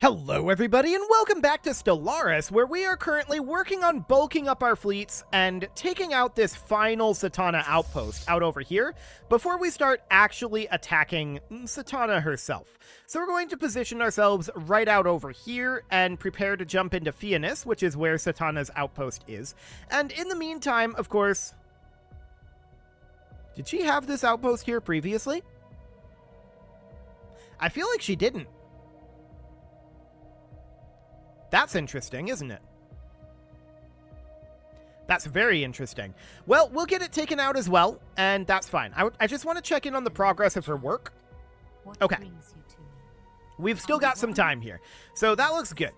Hello everybody and welcome back to Stellaris, where we are currently working on bulking up our fleets and taking out this final Satana outpost out over here before we start actually attacking Satana herself. So we're going to position ourselves right out over here and prepare to jump into Fianis, which is where Satana's outpost is. And in the meantime, of course... Did she have this outpost here previously? I feel like she didn't. That's interesting, isn't it? That's very interesting. Well, we'll get it taken out as well, and that's fine. I just want to check in on the progress of her work. Okay. We've still got some time here, so that looks good.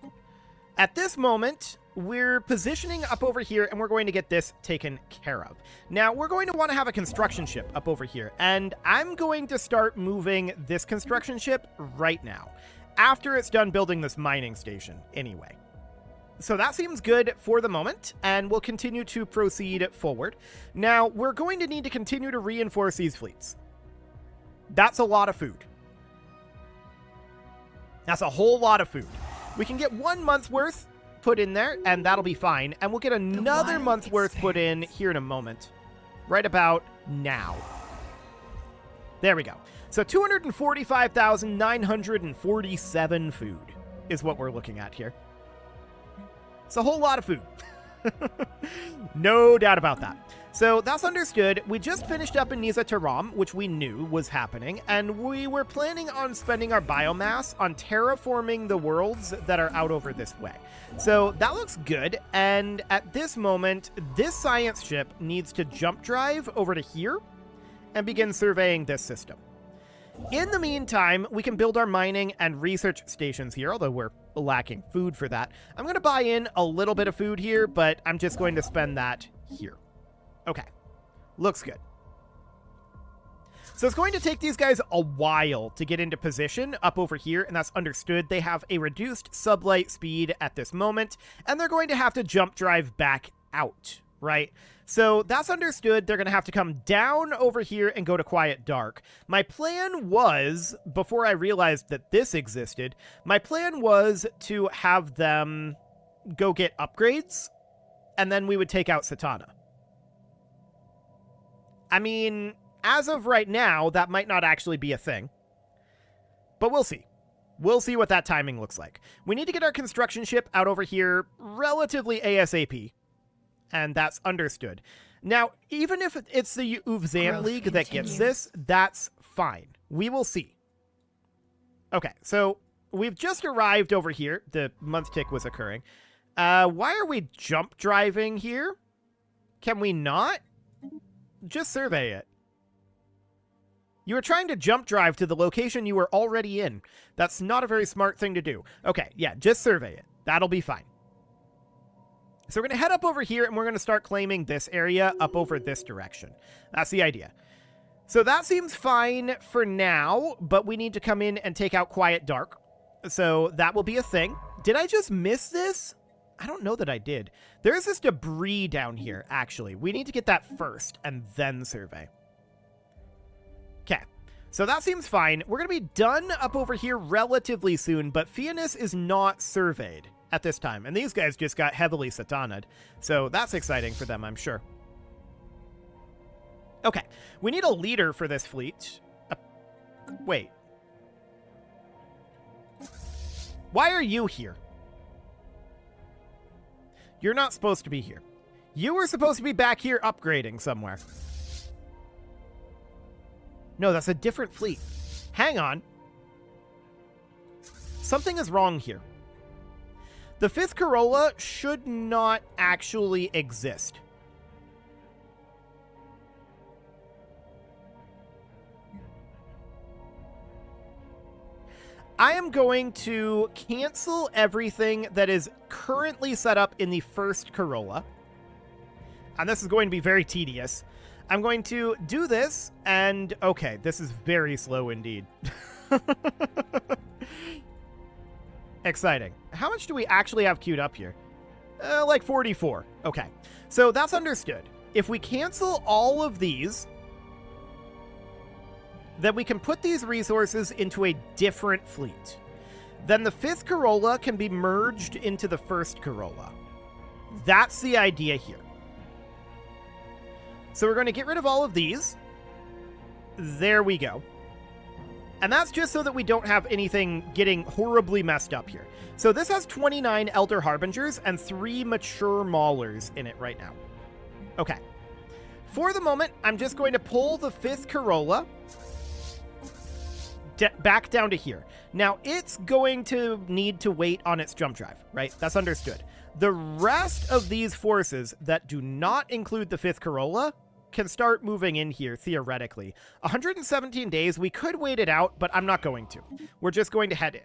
At this moment, we're positioning up over here, and we're going to get this taken care of. Now, we're going to want to have a construction ship up over here, and I'm going to start moving this construction ship right now, after it's done building this mining station anyway. So that seems good for the moment, and we'll continue to proceed forward. Now, we're going to need to continue to reinforce these fleets. That's a lot of food. That's a whole lot of food. We can get 1 month's worth put in there, and that'll be fine. And we'll get another month's worth put in here in a moment. Right about now. There we go. So 245,947 food is what we're looking at here. It's a whole lot of food. No doubt about that. So that's understood. We just finished up in Niza Taram, which we knew was happening, and we were planning on spending our biomass on terraforming the worlds that are out over this way. So that looks good, and at this moment, this science ship needs to jump drive over to here and begin surveying this system. In the meantime, we can build our mining and research stations here, although we're lacking food for that. I'm going to buy in a little bit of food here, but I'm just going to spend that here. Okay. Looks good. So it's going to take these guys a while to get into position up over here, and that's understood. They have a reduced sublight speed at this moment, and they're going to have to jump drive back out, right? So that's understood. They're going to have to come down over here and go to Quiet Dark. My plan was, before I realized that this existed, my plan was to have them go get upgrades, and then we would take out Satana. I mean, as of right now, that might not actually be a thing, but we'll see. We'll see what that timing looks like. We need to get our construction ship out over here relatively ASAP. And that's understood. Now, even if it's the Uvzan League that gets this, that's fine. We will see. Okay, so we've just arrived over here. The month tick was occurring. Why are we jump driving here? Can we not? Just survey it. You were trying to jump drive to the location you were already in. That's not a very smart thing to do. Okay, yeah, just survey it. That'll be fine. So we're going to head up over here, and we're going to start claiming this area up over this direction. That's the idea. So that seems fine for now, but we need to come in and take out Quiet Dark. So that will be a thing. Did I just miss this? I don't know that I did. There is this debris down here, actually. We need to get that first, and then survey. Okay. So that seems fine. We're going to be done up over here relatively soon, but Fianis is not surveyed at this time, and these guys just got heavily Satana'd, so that's exciting for them, I'm sure. Okay, we need a leader for this fleet. Wait. Why are you here? You're not supposed to be here. You were supposed to be back here upgrading somewhere. No, that's a different fleet. Hang on. Something is wrong here. The 5th Corolla should not actually exist. I am going to cancel everything that is currently set up in the 1st Corolla. And this is going to be very tedious. I'm going to do this, and okay, this is very slow indeed. Exciting. How much do we actually have queued up here? Like 44. Okay. So that's understood. If we cancel all of these, then we can put these resources into a different fleet. then the 5th Corolla can be merged into the 1st Corolla. That's the idea here. So we're going to get rid of all of these. There we go. And that's just so that we don't have anything getting horribly messed up here. So this has 29 Elder Harbingers and 3 mature Maulers in it right now. Okay. For the moment, I'm just going to pull the 5th Corolla back down to here. Now, it's going to need to wait on its jump drive, right? That's understood. The rest of these forces that do not include the 5th Corolla can start moving in here, theoretically. 117 days, we could wait it out, but I'm not going to. We're just going to head in.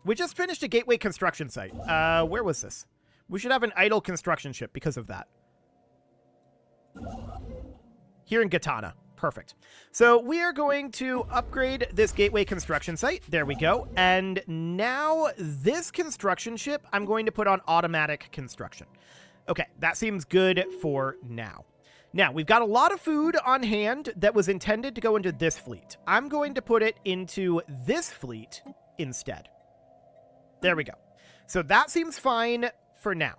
We just finished a gateway construction site. Where was this? We should have an idle construction ship because of that. Here in Satana. Perfect. So we are going to upgrade this gateway construction site. There we go. And now this construction ship, I'm going to put on automatic construction. Okay, that seems good for now. Now, we've got a lot of food on hand that was intended to go into this fleet. I'm going to put it into this fleet instead. There we go. So that seems fine for now.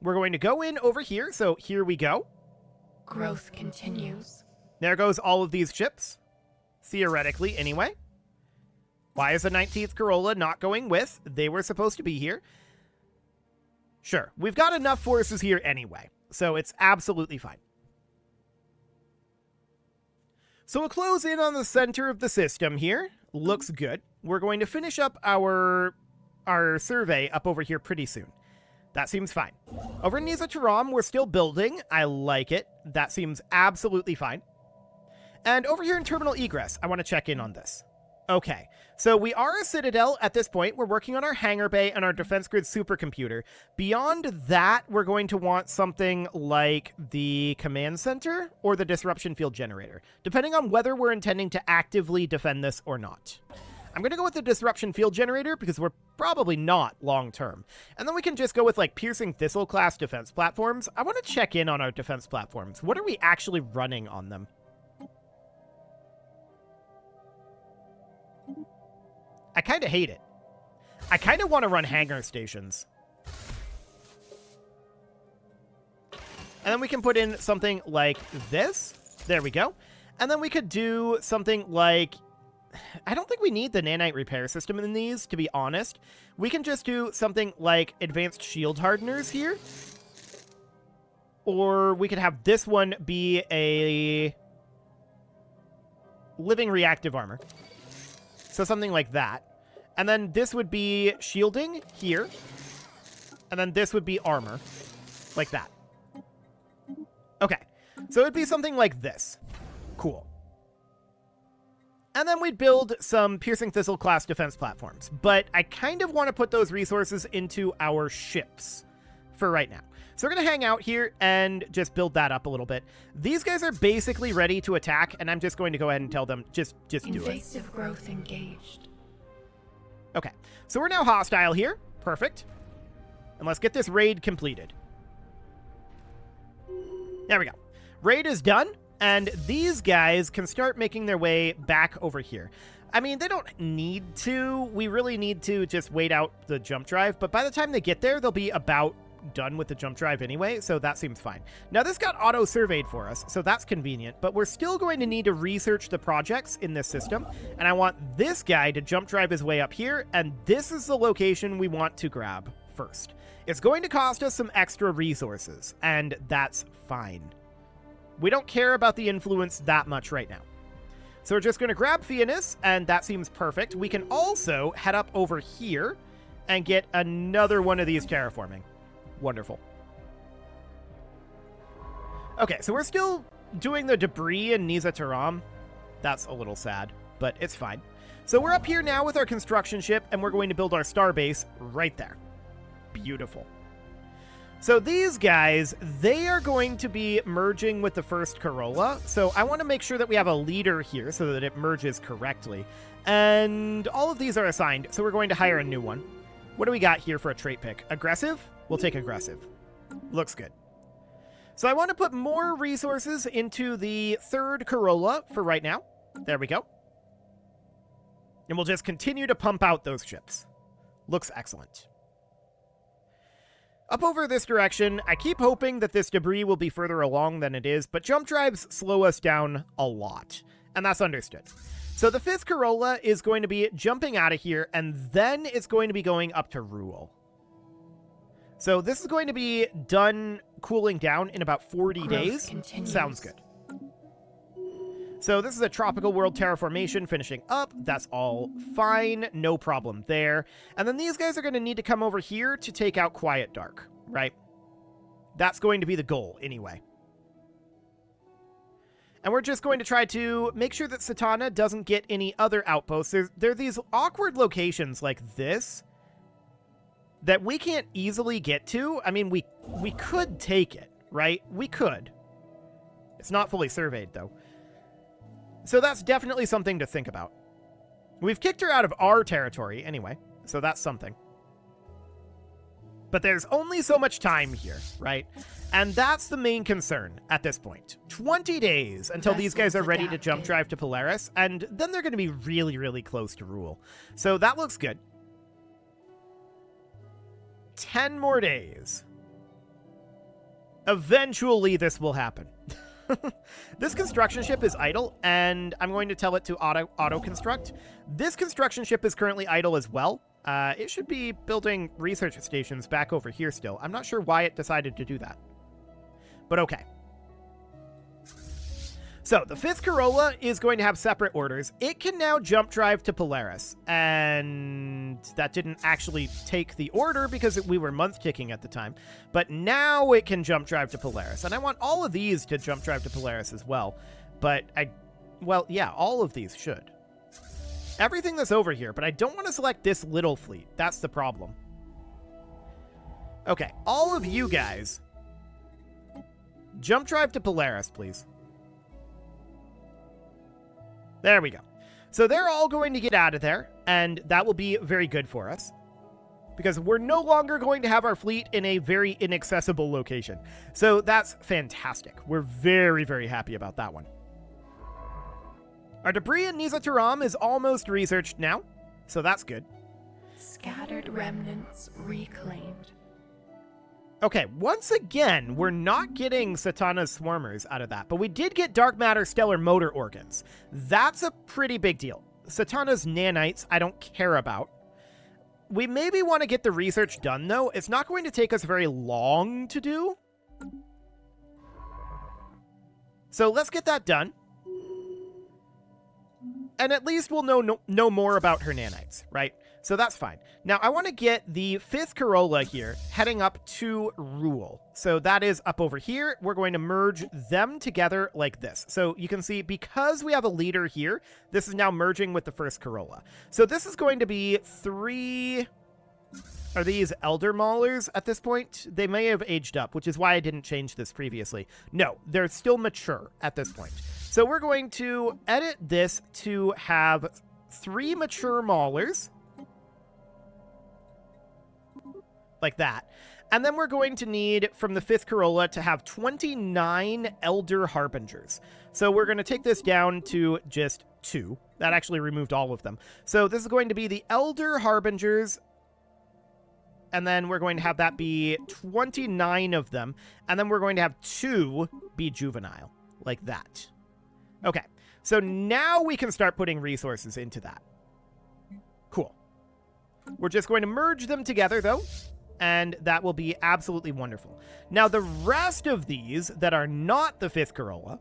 We're going to go in over here. So here we go. Growth continues. There goes all of these ships. Theoretically, anyway. Why is the 19th Corolla not going with? They were supposed to be here. Sure, we've got enough forces here anyway, so it's absolutely fine. So we'll close in on the center of the system here. Looks good. We're going to finish up our survey up over here pretty soon. That seems fine. Over in Nizataram, we're still building. I like it. That seems absolutely fine. And over here in Terminal Egress, I want to check in on this. Okay, so we are a Citadel at this point. We're working on our hangar bay and our defense grid supercomputer. Beyond that, we're going to want something like the command center or the disruption field generator, depending on whether we're intending to actively defend this or not. I'm going to go with the disruption field generator because we're probably not long term. And then we can just go with like piercing thistle class defense platforms. I want to check in on our defense platforms. What are we actually running on them? I kind of hate it. I kind of want to run hangar stations. And then we can put in something like this. There we go. And then we could do something like... I don't think we need the nanite repair system in these, to be honest. We can just do something like advanced shield hardeners here. Or we could have this one be a living reactive armor. So something like that. And then this would be shielding here. And then this would be armor. Like that. Okay. So it'd be something like this. Cool. And then we'd build some piercing thistle class defense platforms. But I kind of want to put those resources into our ships for right now. So we're going to hang out here and just build that up a little bit. These guys are basically ready to attack, and I'm just going to go ahead and tell them, just do it. Invasive growth engaged. Okay, so we're now hostile here. Perfect. And let's get this raid completed. There we go. Raid is done, and these guys can start making their way back over here. I mean, they don't need to. We really need to just wait out the jump drive, but by the time they get there, they'll be about done with the jump drive anyway, so that seems fine. Now, this got auto-surveyed for us, so that's convenient, but we're still going to need to research the projects in this system, and I want this guy to jump drive his way up here, and this is the location we want to grab first. It's going to cost us some extra resources, and that's fine. We don't care about the influence that much right now. So we're just going to grab Fianus, and that seems perfect. We can also head up over here and get another one of these terraforming. Wonderful. Okay, so we're still doing the debris in Nizataram. That's a little sad, but it's fine. So we're up here now with our construction ship, and we're going to build our starbase right there. Beautiful. So these guys, they are going to be merging with the first Corolla. So I want to make sure that we have a leader here so that it merges correctly. And all of these are assigned, so we're going to hire a new one. What do we got here for a trait pick? Aggressive? We'll take aggressive. Looks good. So I want to put more resources into the third Corolla for right now. There we go. And we'll just continue to pump out those ships. Looks excellent. Up over this direction, I keep hoping that this debris will be further along than it is, but jump drives slow us down a lot, and that's understood. So the 5th Corolla is going to be jumping out of here, and then it's going to be going up to Rule. So this is going to be done cooling down in about 40 days. Continues. Sounds good. So this is a tropical world terraformation finishing up. That's all fine. No problem there. And then these guys are going to need to come over here to take out Quiet Dark, right? That's going to be the goal anyway. And we're just going to try to make sure that Satana doesn't get any other outposts. There are these awkward locations like this that we can't easily get to. I mean, we could take it, right? We could. It's not fully surveyed, though. So that's definitely something to think about. We've kicked her out of our territory anyway, so that's something. But there's only so much time here, right? And that's the main concern at this point. 20 days until these guys are ready to jump drive to Polaris, and then they're going to be really, really close to Rule. So that looks good. 10 more days. Eventually this will happen. This construction ship is idle, and I'm going to tell it to auto-construct. This construction ship is currently idle as well. It should be building research stations back over here still. I'm not sure why it decided to do that. But okay. So, the 5th Corolla is going to have separate orders. It can now jump drive to Polaris, and that didn't actually take the order because we were month ticking at the time. But now it can jump drive to Polaris, and I want all of these to jump drive to Polaris as well. But well, yeah, all of these should. Everything that's over here, but I don't want to select this little fleet. That's the problem. Okay, all of you guys, jump drive to Polaris, please. There we go. So they're all going to get out of there, and that will be very good for us, because we're no longer going to have our fleet in a very inaccessible location. So that's fantastic. We're very, very happy about that one. Our debris in Niza Taram is almost researched now, so that's good. Scattered remnants reclaimed. Okay, once again, we're not getting Satana's Swarmers out of that, but we did get Dark Matter Stellar Motor Organs. That's a pretty big deal. Satana's Nanites, I don't care about. We maybe want to get the research done, though. It's not going to take us very long to do. So let's get that done. And at least we'll know more about her nanites, right? So that's fine. Now, I want to get the 5th Corolla here heading up to Rule. So that is up over here. We're going to merge them together like this. So you can see, because we have a leader here, this is now merging with the 1st Corolla. So this is going to be 3... Are these Elder Maulers at this point? They may have aged up, which is why I didn't change this previously. No, they're still mature at this point. So we're going to edit this to have 3 mature Maulers. Like that. And then we're going to need, from the 5th Corolla, to have 29 Elder Harbingers. So we're going to take this down to just 2. That actually removed all of them. So this is going to be the Elder Harbingers. And then we're going to have that be 29 of them. And then we're going to have 2 be juvenile. Like that. Okay. So now we can start putting resources into that. Cool. We're just going to merge them together, though. And that will be absolutely wonderful. Now, the rest of these that are not the 5th Corolla,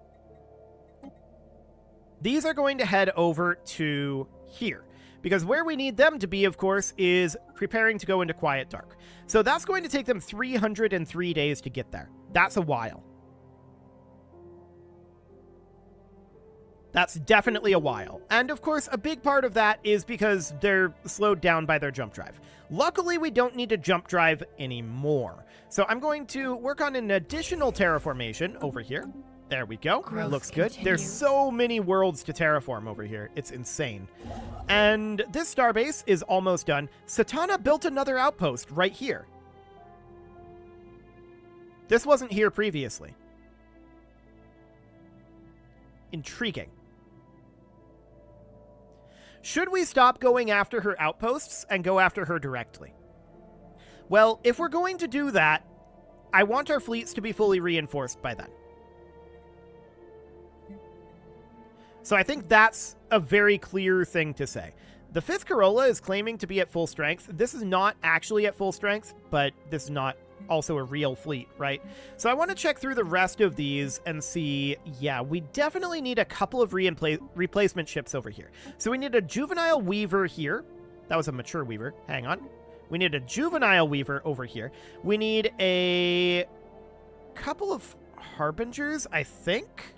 these are going to head over to here. Because where we need them to be, of course, is preparing to go into Quiet Dark. So that's going to take them 303 days to get there. That's a while. That's definitely a while. And of course, a big part of that is because they're slowed down by their jump drive. Luckily, we don't need to jump drive anymore. So I'm going to work on an additional terraformation over here. There we go. Growth Looks good. continues. There's so many worlds to terraform over here. It's insane. And this starbase is almost done. Satana built another outpost right here. This wasn't here previously. Intriguing. Should we stop going after her outposts and go after her directly? Well, if we're going to do that, I want our fleets to be fully reinforced by then. So I think that's a very clear thing to say. The 5th Corolla is claiming to be at full strength. This is not actually at full strength, but this is not also a real fleet, right? So I want to check through the rest of these and see, yeah, we definitely need a couple of replacement ships over here. So we need a juvenile weaver here. That was a mature weaver. Hang on. We need a juvenile weaver over here. We need a couple of harbingers, I think.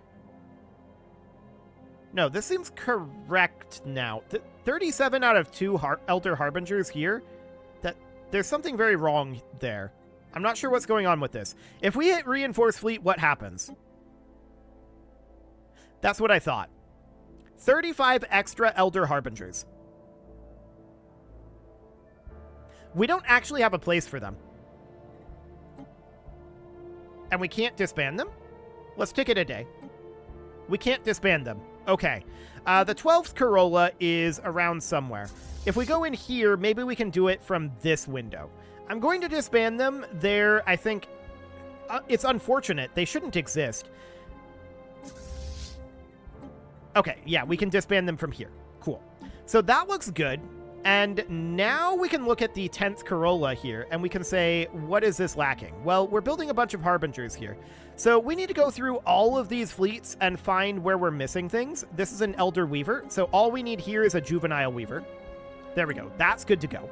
No, this seems correct now. 37 out of 2 Elder Harbingers here. There's something very wrong there. I'm not sure what's going on with this. If we hit Reinforced Fleet, what happens? That's what I thought. 35 extra Elder Harbingers. We don't actually have a place for them. And we can't disband them? Let's take it a day. We can't disband them. Okay. The 12th Corolla is around somewhere. If we go in here, maybe we can do it from this window. I'm going to disband them. They're, I think, it's unfortunate. They shouldn't exist. Okay, yeah, we can disband them from here. Cool. So that looks good. And now we can look at the 10th Corolla here, and we can say, what is this lacking? Well, we're building a bunch of Harbingers here. So we need to go through all of these fleets and find where we're missing things. This is an Elder Weaver, so all we need here is a Juvenile Weaver. There we go. That's good to go.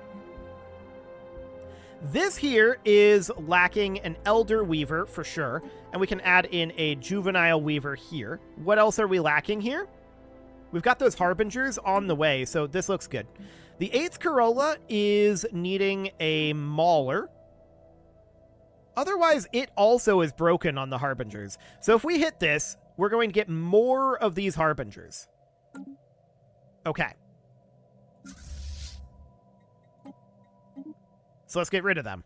This here is lacking an Elder Weaver for sure, and we can add in a Juvenile Weaver here. What else are we lacking here? We've got those Harbingers on the way, so this looks good. The 8th Corolla is needing a Mauler. Otherwise, it also is broken on the Harbingers. So if we hit this, we're going to get more of these Harbingers. Okay. So let's get rid of them.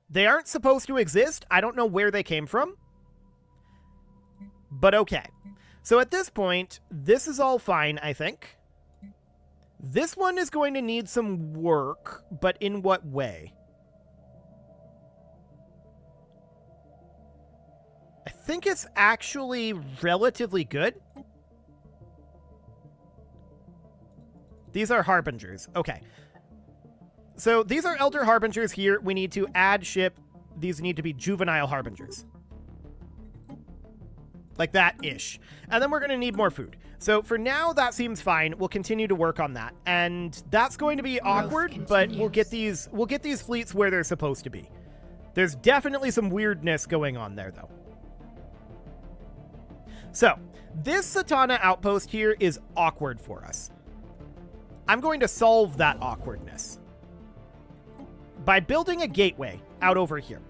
They aren't supposed to exist. I don't know where they came from. But okay. So at this point, this is all fine, I think. This one is going to need some work, but in what way? I think it's actually relatively good. These are Harbingers. Okay. So these are Elder Harbingers here. We need to add ship. These need to be Juvenile Harbingers. Like that-ish. And then we're going to need more food. So for now, that seems fine. We'll continue to work on that. And that's going to be awkward, but we'll get these fleets where they're supposed to be. There's definitely some weirdness going on there, though. So, this Satana outpost here is awkward for us. I'm going to solve that awkwardness by building a gateway out over here.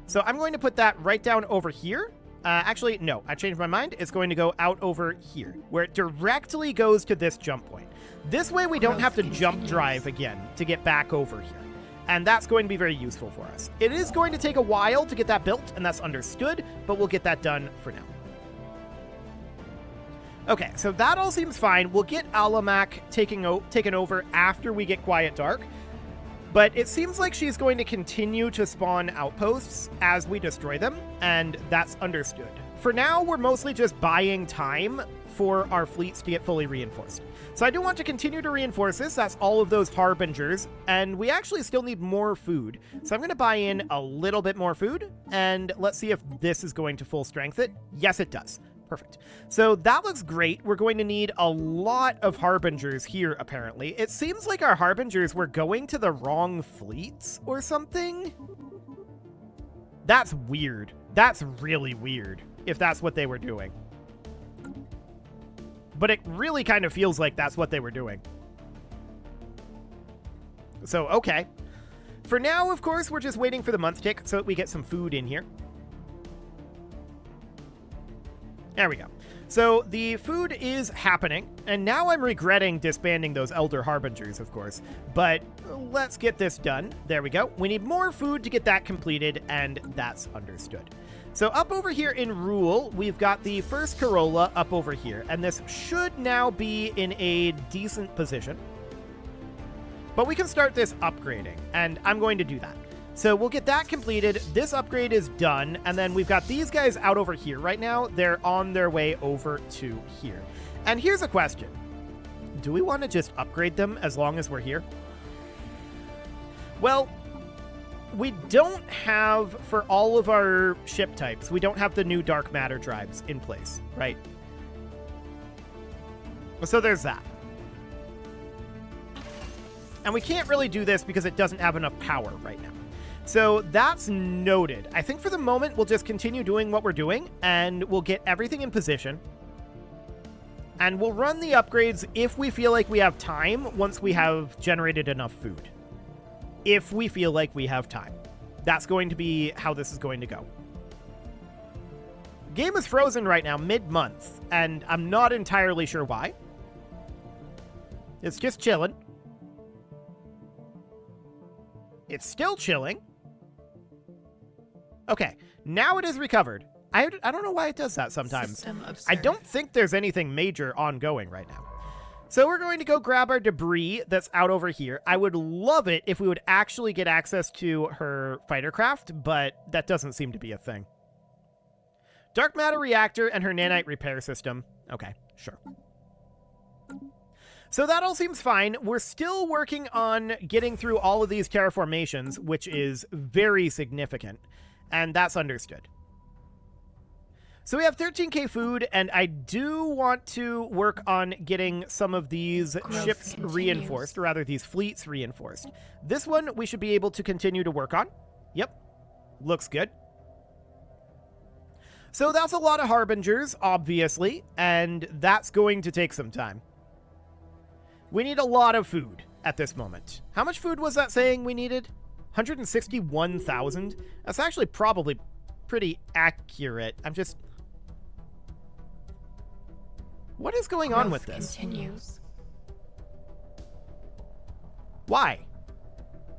So I'm going to put that right down over here. Actually, no, I changed my mind. It's going to go out over here, where it directly goes to this jump point. This way we don't have to jump drive again to get back over here. And that's going to be very useful for us. It is going to take a while to get that built, and that's understood, but we'll get that done for now. Okay, so that all seems fine. We'll get Alamak taken over after we get Quiet Dark. But it seems like she's going to continue to spawn outposts as we destroy them, and that's understood. For now, we're mostly just buying time for our fleets to get fully reinforced. So I do want to continue to reinforce this. That's all of those Harbingers, and we actually still need more food. So I'm going to buy in a little bit more food, and let's see if this is going to full strength it. Yes, it does. Perfect. So that looks great. We're going to need a lot of Harbingers here, apparently. It seems like our Harbingers were going to the wrong fleets or something. That's weird. That's really weird, if that's what they were doing. But it really kind of feels like that's what they were doing. So, okay. For now, of course, we're just waiting for the month tick so that we get some food in here. There we go. So the food is happening, and now I'm regretting disbanding those Elder Harbingers, of course, but let's get this done. There we go. We need more food to get that completed, and that's understood. So up over here in Rule, we've got the first Corolla up over here, and this should now be in a decent position. But we can start this upgrading, and I'm going to do that. So we'll get that completed. This upgrade is done, and then we've got these guys out over here right now. They're on their way over to here. And here's a question. Do we want to just upgrade them as long as we're here? Well, we don't have, for all of our ship types, we don't have the new dark matter drives in place, right? So there's that. And we can't really do this because it doesn't have enough power right now. So that's noted. I think for the moment, we'll just continue doing what we're doing, and we'll get everything in position. And we'll run the upgrades if we feel like we have time once we have generated enough food. If we feel like we have time. That's going to be how this is going to go. Game is frozen right now, mid-month, and I'm not entirely sure why. It's just chilling. It's still chilling. Okay, now it is recovered. I don't know why it does that sometimes. I don't think there's anything major ongoing right now. So we're going to go grab our debris that's out over here. I would love it if we would actually get access to her fighter craft, but that doesn't seem to be a thing. Dark matter reactor and her nanite repair system. Okay, sure. So that all seems fine. We're still working on getting through all of these terraformations, which is very significant, and that's understood. So we have 13k food, and I do want to work on getting some of these ships reinforced, or rather these fleets reinforced. This one we should be able to continue to work on. Yep, looks good. So that's a lot of Harbingers, obviously, and that's going to take some time. We need a lot of food at this moment. How much food was that saying we needed? 161,000? That's actually probably pretty accurate. I'm just... What is going on with this? Continues. Why?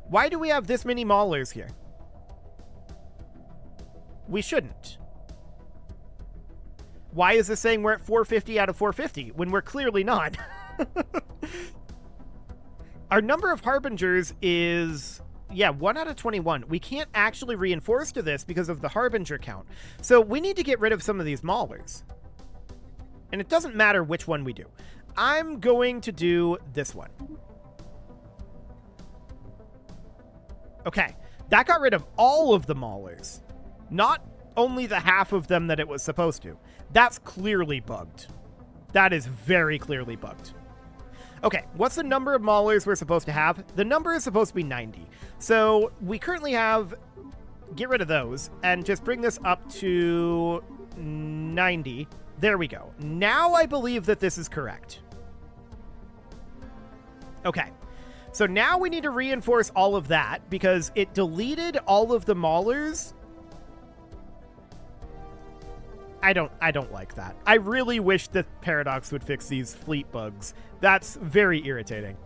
Why do we have this many maulers here? We shouldn't. Why is this saying we're at 450 out of 450 when we're clearly not? Our number of Harbingers is, yeah, 1 out of 21. We can't actually reinforce to this because of the Harbinger count. So we need to get rid of some of these maulers. And it doesn't matter which one we do. I'm going to do this one. Okay, that got rid of all of the maulers. Not only the half of them that it was supposed to. That's clearly bugged. That is very clearly bugged. Okay, what's the number of maulers we're supposed to have? The number is supposed to be 90. So we currently have... Get rid of those and just bring this up to 90. There we go. Now I believe that this is correct. Okay. So now we need to reinforce all of that because it deleted all of the maulers. I don't like that. I really wish that Paradox would fix these fleet bugs. That's very irritating.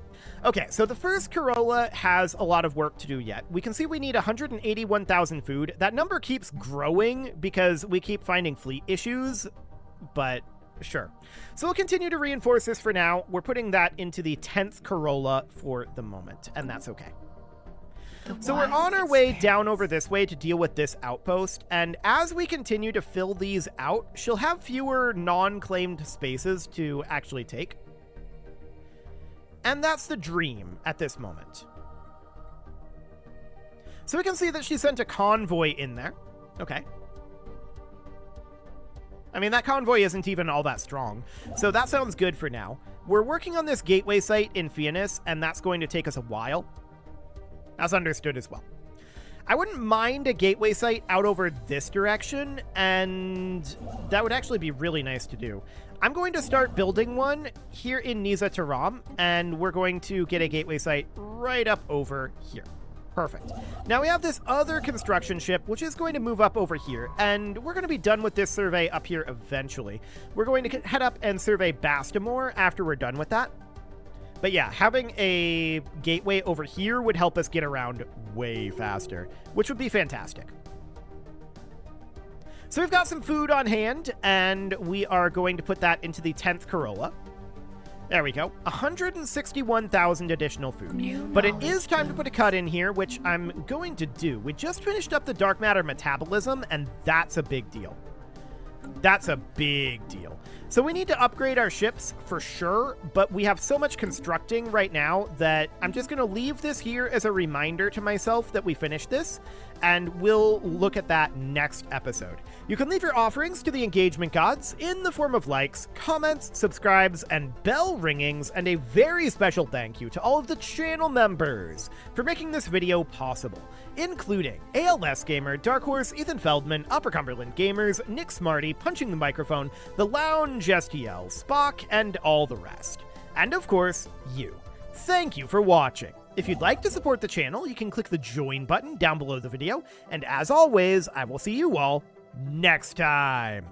Okay, so the first Corolla has a lot of work to do yet. We can see we need 181,000 food. That number keeps growing because we keep finding fleet issues, but sure. So we'll continue to reinforce this for now. We're putting that into the 10th Corolla for the moment, and that's okay. So we're on our way down over this way to deal with this outpost, and as we continue to fill these out, she'll have fewer non-claimed spaces to actually take. And that's the dream at this moment. So we can see that she sent a convoy in there. Okay. I mean, that convoy isn't even all that strong, so that sounds good for now. We're working on this gateway site in Fianus, and that's going to take us a while. That's understood as well. I wouldn't mind a gateway site out over this direction, and that would actually be really nice to do. I'm going to start building one here in Niza Taram, and we're going to get a gateway site right up over here. Perfect. Now we have this other construction ship, which is going to move up over here, and we're going to be done with this survey up here eventually. We're going to head up and survey Bastamore after we're done with that. But yeah, having a gateway over here would help us get around way faster, which would be fantastic. So we've got some food on hand, and we are going to put that into the 10th Corolla. There we go. 161,000 additional food. But it is time to put a cut in here, which I'm going to do. We just finished up the dark matter metabolism, and that's a big deal. That's a big deal. So we need to upgrade our ships for sure, but we have so much constructing right now that I'm just going to leave this here as a reminder to myself that we finished this, and we'll look at that next episode. You can leave your offerings to the engagement gods in the form of likes, comments, subscribes, and bell ringings, and a very special thank you to all of the channel members for making this video possible, including ALS Gamer, Dark Horse, Ethan Feldman, Upper Cumberland Gamers, Nick Smarty, Punching the Microphone, The Lounge STL, Spock, and all the rest. And of course, you. Thank you for watching. If you'd like to support the channel, you can click the join button down below the video, and as always, I will see you all next time.